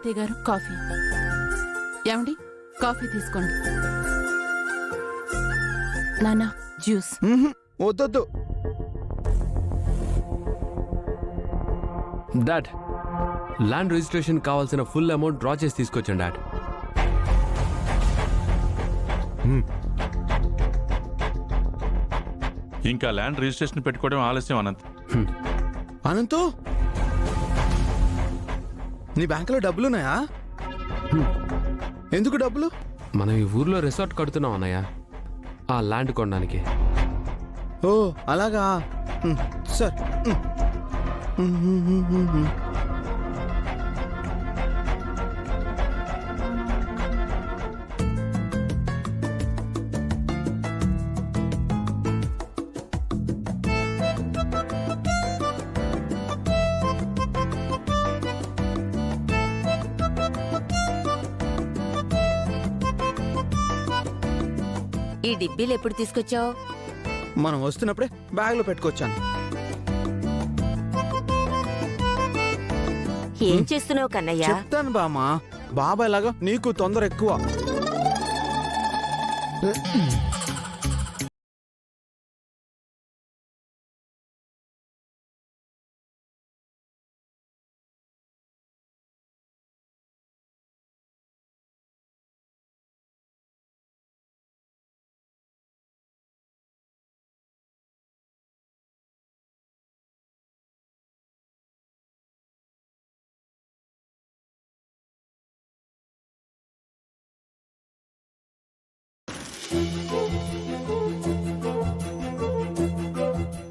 తాతయ్య గారు కాఫీ. ఏమండి, కాఫీ తీసుకోండి. నాన్న, జ్యూస్. వద్దొద్దు. డాడ్, ల్యాండ్ రిజిస్ట్రేషన్ కావాల్సిన ఫుల్ అమౌంట్ డ్రా చేసి తీసుకొచ్చాను డాడ్. ఇంకా ల్యాండ్ రిజిస్ట్రేషన్ పెట్టుకోవడం ఆలస్యం అనంత్. అనంతో, నీ బ్యాంకులో డబ్బులున్నాయా? ఎందుకు డబ్బులు? మనం ఈ ఊర్లో రిసార్ట్ కడుతున్నాం అన్నయ్య, ఆ ల్యాండ్ కొనడానికి. ఓ అలాగా, సార్. ఈ డిబ్బీలు ఎప్పుడు తీసుకొచ్చావు? మనం వస్తున్నప్పుడే బ్యాగ్లో పెట్టుకొచ్చాను. ఏం చేస్తున్నావు కన్నయ్య? చెప్తాను బామా. బాబాయ్ లాగా నీకు తొందర ఎక్కువ.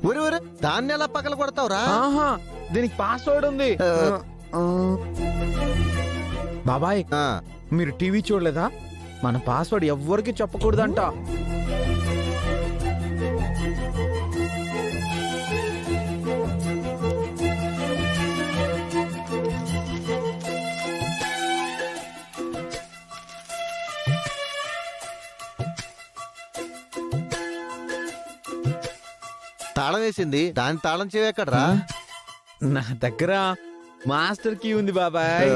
ఊరి ఊరి దాన్ని ఎలా పగల కొడతావురా? ఆహా, దీనికి పాస్వర్డ్ ఉంది. బాబాయ్, మీరు టీవీ చూడలేదా? మన పాస్వర్డ్ ఎవ్వరికి చెప్పకూడదంట. తాళం వేసింది, దాని తాళం చెవి ఎక్కడరా? నా దగ్గర మాస్టర్ కీ ఉంది బాబాయ్.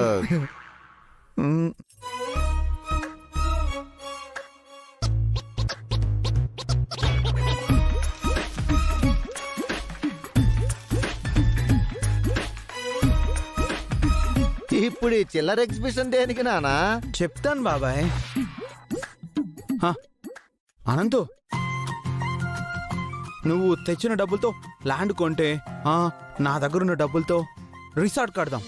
ఇప్పుడు ఈ చిల్లర ఎగ్జిబిషన్ దేనికి నానా? చెప్తాను బాబాయ్. అనంతు, నువ్వు తెచ్చిన డబ్బులతో ల్యాండ్ కొంటే నా దగ్గరున్న డబ్బులతో రిసార్ట్ కడదాం.